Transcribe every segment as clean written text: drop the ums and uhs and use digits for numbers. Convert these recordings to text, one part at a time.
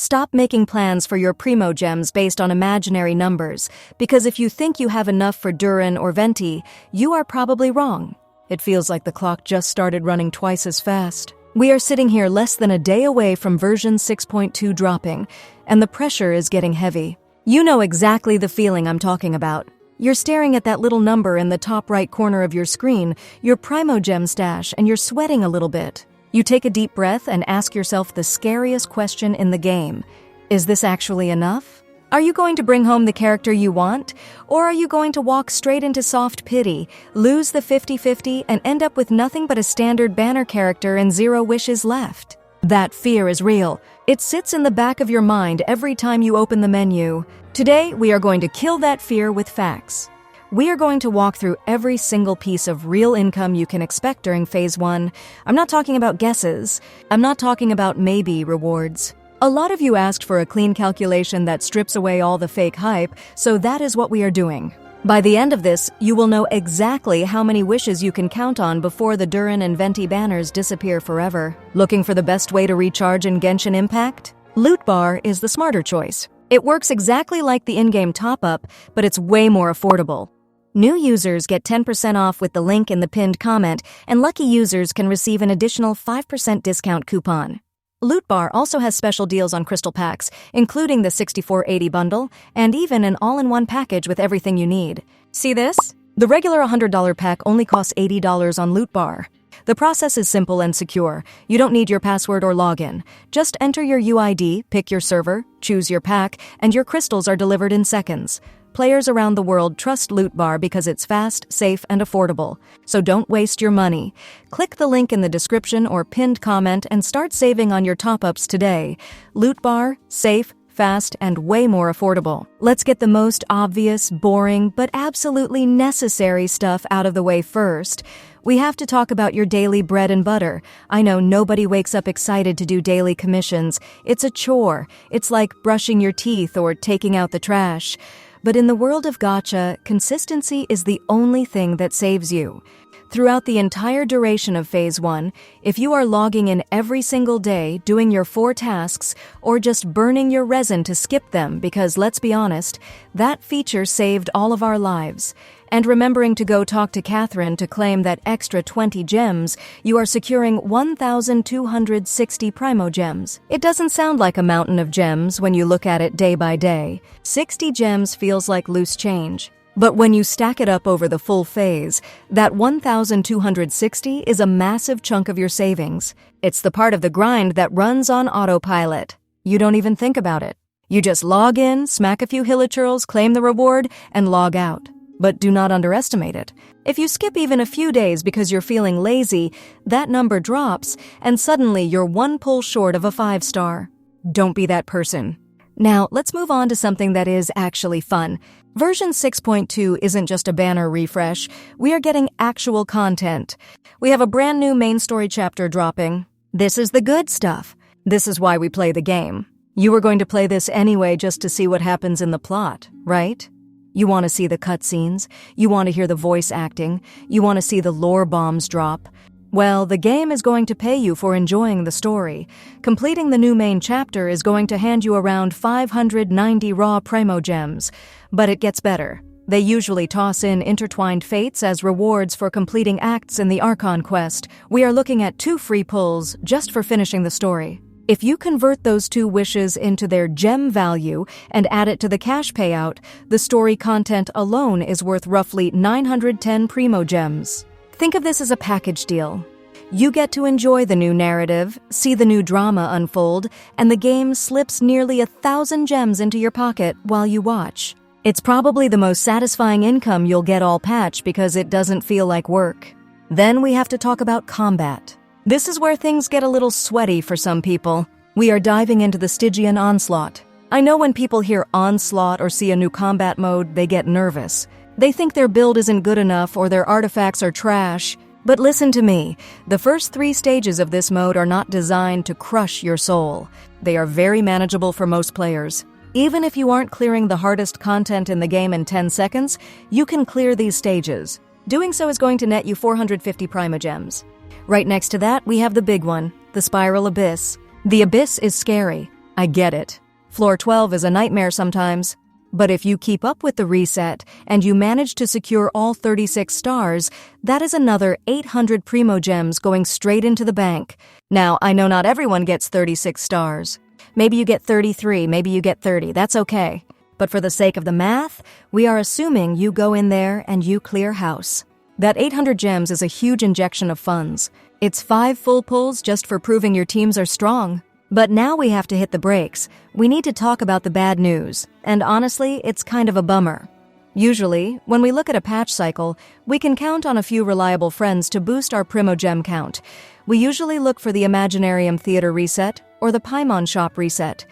Stop making plans for your Primogems based on imaginary numbers, because if you think you have enough for Durin or Venti, you are probably wrong. It feels like the clock just started running twice as fast. We are sitting here less than a day away from version 6.2 dropping, and the pressure is getting heavy. You know exactly the feeling I'm talking about. You're staring at that little number in the top right corner of your screen, your Primogem stash, and you're sweating a little bit. You take a deep breath and ask yourself the scariest question in the game. Is this actually enough? Are you going to bring home the character you want? Or are you going to walk straight into soft pity, lose the 50-50, and end up with nothing but a standard banner character and 0 wishes left? That fear is real. It sits in the back of your mind every time you open the menu. Today, we are going to kill that fear with facts. We are going to walk through every single piece of real income you can expect during Phase 1. I'm not talking about guesses. I'm not talking about maybe rewards. A lot of you asked for a clean calculation that strips away all the fake hype, so that is what we are doing. By the end of this, you will know exactly how many wishes you can count on before the Durin and Venti banners disappear forever. Looking for the best way to recharge in Genshin Impact? Loot Bar is the smarter choice. It works exactly like the in-game top-up, but it's way more affordable. New users get 10% off with the link in the pinned comment, and lucky users can receive an additional 5% discount coupon. Loot Bar also has special deals on crystal packs, including the 6480 bundle, and even an all-in-one package with everything you need. See this? The regular $100 pack only costs $80 on Loot Bar. The process is simple and secure. You don't need your password or login. Just enter your UID, pick your server, choose your pack, and your crystals are delivered in seconds. Players around the world trust Loot Bar because it's fast, safe, and affordable. So don't waste your money. Click the link in the description or pinned comment and start saving on your top-ups today. Loot Bar, safe, fast, and way more affordable. Let's get the most obvious, boring, but absolutely necessary stuff out of the way first. We have to talk about your daily bread and butter. I know nobody wakes up excited to do daily commissions. It's a chore. It's like brushing your teeth or taking out the trash. But in the world of gacha, consistency is the only thing that saves you. Throughout the entire duration of Phase 1, if you are logging in every single day, doing your 4 tasks, or just burning your resin to skip them because, let's be honest, that feature saved all of our lives. And remembering to go talk to Catherine to claim that extra 20 gems, you are securing 1,260 Primogems. It doesn't sound like a mountain of gems when you look at it day by day. 60 gems feels like loose change. But when you stack it up over the full phase, that 1,260 is a massive chunk of your savings. It's the part of the grind that runs on autopilot. You don't even think about it. You just log in, smack a few hilichurls, claim the reward, and log out. But do not underestimate it. If you skip even a few days because you're feeling lazy, that number drops, and suddenly you're 1 pull short of a 5-star. Don't be that person. Now, let's move on to something that is actually fun. Version 6.2 isn't just a banner refresh. We are getting actual content. We have a brand new main story chapter dropping. This is the good stuff. This is why we play the game. You were going to play this anyway just to see what happens in the plot, right? You want to see the cutscenes. You want to hear the voice acting. You want to see the lore bombs drop. Well, the game is going to pay you for enjoying the story. Completing the new main chapter is going to hand you around 590 raw Primogems. But it gets better. They usually toss in intertwined fates as rewards for completing acts in the Archon quest. We are looking at 2 free pulls just for finishing the story. If you convert those 2 wishes into their gem value and add it to the cash payout, the story content alone is worth roughly 910 Primogems. Think of this as a package deal. You get to enjoy the new narrative, see the new drama unfold, and the game slips nearly 1,000 gems into your pocket while you watch. It's probably the most satisfying income you'll get all patch because it doesn't feel like work. Then we have to talk about combat. This is where things get a little sweaty for some people. We are diving into the Stygian Onslaught. I know when people hear Onslaught or see a new combat mode, they get nervous. They think their build isn't good enough or their artifacts are trash. But listen to me, the first 3 stages of this mode are not designed to crush your soul. They are very manageable for most players. Even if you aren't clearing the hardest content in the game in 10 seconds, you can clear these stages. Doing so is going to net you 450 Primogems. Right next to that, we have the big one, the Spiral Abyss. The Abyss is scary. I get it. Floor 12 is a nightmare sometimes. But if you keep up with the reset and you manage to secure all 36 stars, that is another 800 Primogems going straight into the bank. Now, I know not everyone gets 36 stars. Maybe you get 33, maybe you get 30, that's okay. But for the sake of the math, we are assuming you go in there and you clear house. That 800 gems is a huge injection of funds. It's 5 full pulls just for proving your teams are strong. But now we have to hit the brakes. We need to talk about the bad news, and honestly, it's kind of a bummer. Usually, when we look at a patch cycle, we can count on a few reliable friends to boost our Primogem count. We usually look for the Imaginarium Theater reset or the Paimon Shop reset.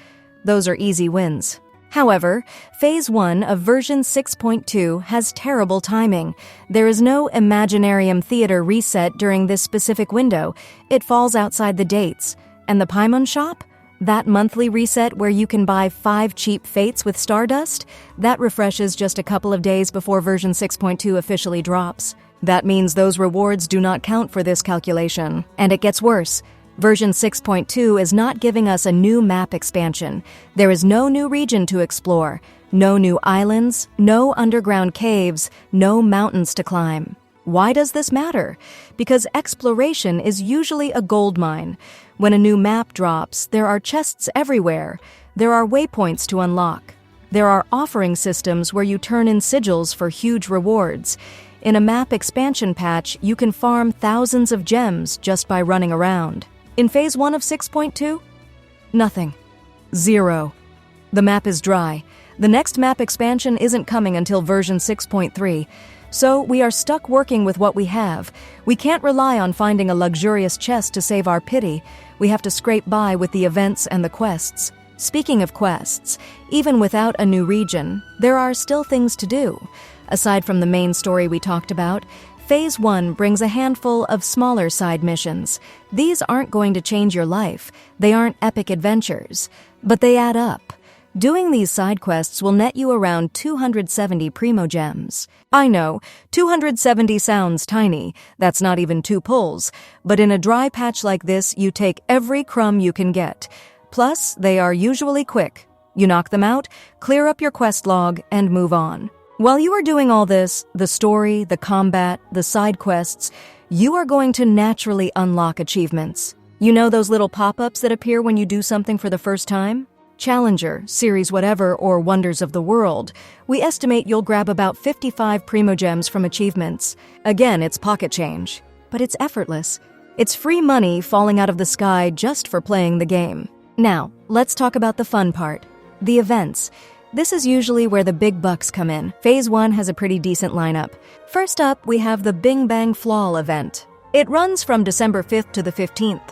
Those are easy wins. However, Phase 1 of version 6.2 has terrible timing. There is no Imaginarium Theater reset during this specific window. It falls outside the dates. And the Paimon Shop? That monthly reset where you can buy 5 cheap fates with Stardust? That refreshes just a couple of days before version 6.2 officially drops. That means those rewards do not count for this calculation. And it gets worse. Version 6.2 is not giving us a new map expansion. There is no new region to explore, no new islands, no underground caves, no mountains to climb. Why does this matter? Because exploration is usually a gold mine. When a new map drops, there are chests everywhere. There are waypoints to unlock. There are offering systems where you turn in sigils for huge rewards. In a map expansion patch, you can farm thousands of gems just by running around. In Phase 1 of 6.2? Nothing. 0. The map is dry. The next map expansion isn't coming until version 6.3. So we are stuck working with what we have. We can't rely on finding a luxurious chest to save our pity. We have to scrape by with the events and the quests. Speaking of quests, even without a new region, there are still things to do. Aside from the main story we talked about, Phase 1 brings a handful of smaller side missions. These aren't going to change your life. They aren't epic adventures. But they add up. Doing these side quests will net you around 270 Primogems. I know, 270 sounds tiny. That's not even 2 pulls. But in a dry patch like this, you take every crumb you can get. Plus, they are usually quick. You knock them out, clear up your quest log, and move on. While you are doing all this, the story, the combat, the side quests, you are going to naturally unlock achievements. You know those little pop-ups that appear when you do something for the first time? Challenger, Series Whatever, or Wonders of the World, we estimate you'll grab about 55 Primogems from achievements. Again, it's pocket change, but it's effortless. It's free money falling out of the sky just for playing the game. Now, let's talk about the fun part, the events. This is usually where the big bucks come in. Phase 1 has a pretty decent lineup. First up, we have the Bing Bang Flaw event. It runs from December 5th to the 15th.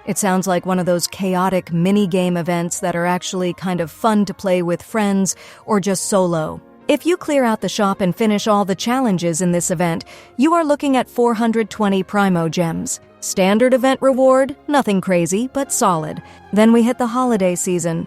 It sounds like one of those chaotic mini-game events that are actually kind of fun to play with friends or just solo. If you clear out the shop and finish all the challenges in this event, you are looking at 420 Primogems. Standard event reward, nothing crazy, but solid. Then we hit the holiday season.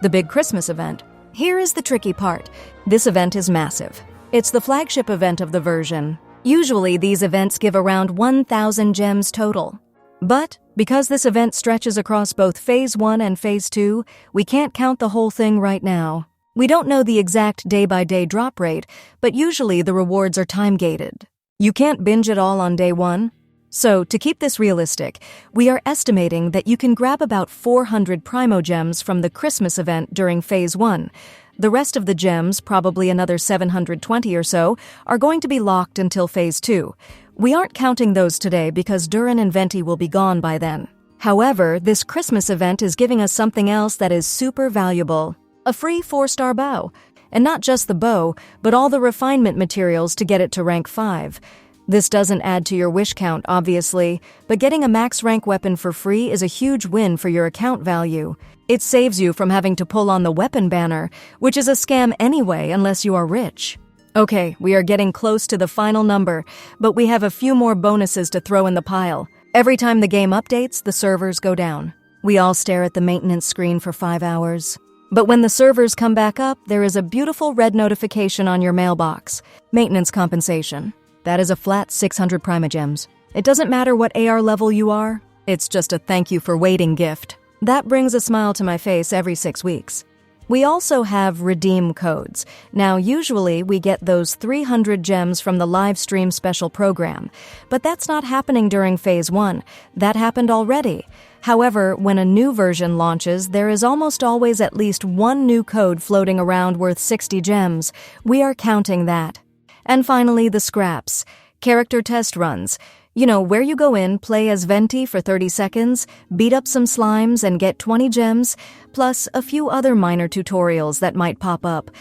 The big Christmas event. Here is the tricky part. This event is massive. It's the flagship event of the version. Usually these events give around 1,000 gems total. But because this event stretches across both Phase 1 and Phase 2, we can't count the whole thing right now. We don't know the exact day-by-day drop rate, but usually the rewards are time-gated. You can't binge it all on day 1. So, to keep this realistic, we are estimating that you can grab about 400 Primogems from the Christmas event during Phase 1. The rest of the gems, probably another 720 or so, are going to be locked until Phase 2. We aren't counting those today because Durin and Venti will be gone by then. However, this Christmas event is giving us something else that is super valuable. A free 4-star bow. And not just the bow, but all the refinement materials to get it to rank 5. This doesn't add to your wish count, obviously, but getting a max rank weapon for free is a huge win for your account value. It saves you from having to pull on the weapon banner, which is a scam anyway unless you are rich. Okay, we are getting close to the final number, but we have a few more bonuses to throw in the pile. Every time the game updates, the servers go down. We all stare at the maintenance screen for 5 hours. But when the servers come back up, there is a beautiful red notification on your mailbox. Maintenance compensation. That is a flat 600 Primogems. It doesn't matter what AR level you are, it's just a thank you for waiting gift. That brings a smile to my face every 6 weeks. We also have redeem codes. Now, usually we get those 300 gems from the live stream special program, but that's not happening during Phase 1. That happened already. However, when a new version launches, there is almost always at least one new code floating around worth 60 gems. We are counting that. And finally, the scraps. Character test runs. You know, where you go in, play as Venti for 30 seconds, beat up some slimes and get 20 gems, plus a few other minor tutorials that might pop up.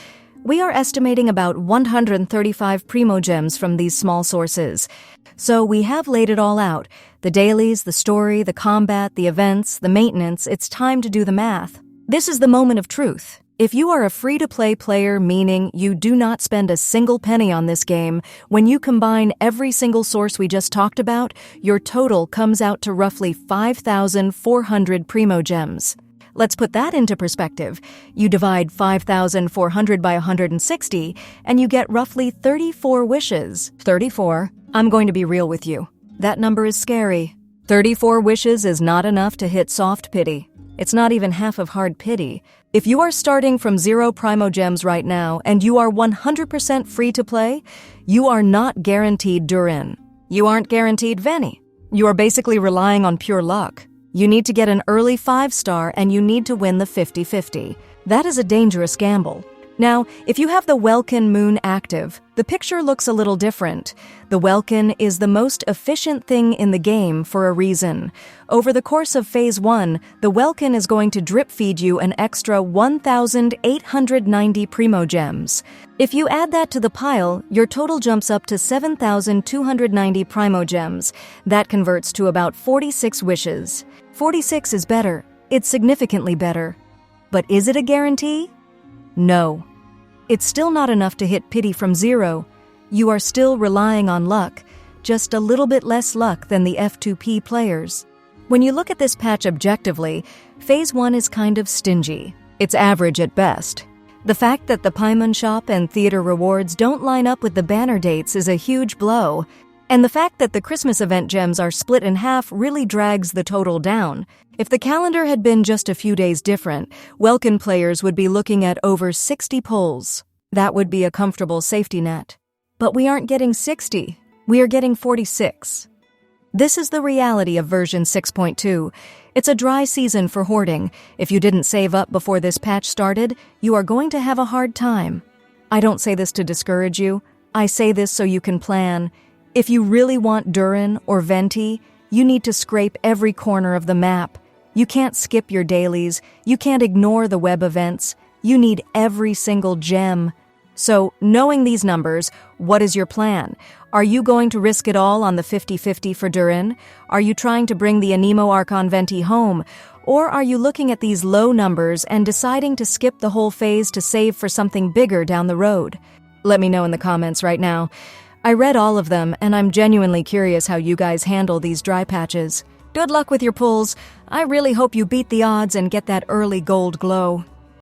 We are estimating about 135 Primogems from these small sources. So we have laid it all out. The dailies, the story, the combat, the events, the maintenance. It's time to do the math. This is the moment of truth. If you are a free-to-play player, meaning you do not spend a single penny on this game, when you combine every single source we just talked about, your total comes out to roughly 5,400 Primogems. Let's put that into perspective. You divide 5,400 by 160, and you get roughly 34 wishes. 34. I'm going to be real with you. That number is scary. 34 wishes is not enough to hit soft pity. It's not even half of hard pity. If you are starting from 0 Primogems right now and you are 100% free to play, you are not guaranteed Durin. You aren't guaranteed Venti. You are basically relying on pure luck. You need to get an early 5-star and you need to win the 50-50. That is a dangerous gamble. Now, if you have the Welkin Moon active, the picture looks a little different. The Welkin is the most efficient thing in the game for a reason. Over the course of Phase 1, the Welkin is going to drip feed you an extra 1,890 Primogems. If you add that to the pile, your total jumps up to 7,290 Primogems. That converts to about 46 wishes. 46 is better. It's significantly better. But is it a guarantee? No. It's still not enough to hit pity from 0. You are still relying on luck, just a little bit less luck than the F2P players. When you look at this patch objectively, Phase 1 is kind of stingy. It's average at best. The fact that the Paimon shop and theater rewards don't line up with the banner dates is a huge blow. And the fact that the Christmas event gems are split in half really drags the total down. If the calendar had been just a few days different, Welkin players would be looking at over 60 pulls. That would be a comfortable safety net. But we aren't getting 60. We are getting 46. This is the reality of version 6.2. It's a dry season for hoarding. If you didn't save up before this patch started, you are going to have a hard time. I don't say this to discourage you. I say this so you can plan. If you really want Durin or Venti, you need to scrape every corner of the map. You can't skip your dailies. You can't ignore the web events. You need every single gem. So, knowing these numbers, what is your plan? Are you going to risk it all on the 50-50 for Durin? Are you trying to bring the Anemo Archon Venti home? Or are you looking at these low numbers and deciding to skip the whole phase to save for something bigger down the road? Let me know in the comments right now. I read all of them, and I'm genuinely curious how you guys handle these dry patches. Good luck with your pulls. I really hope you beat the odds and get that early gold glow.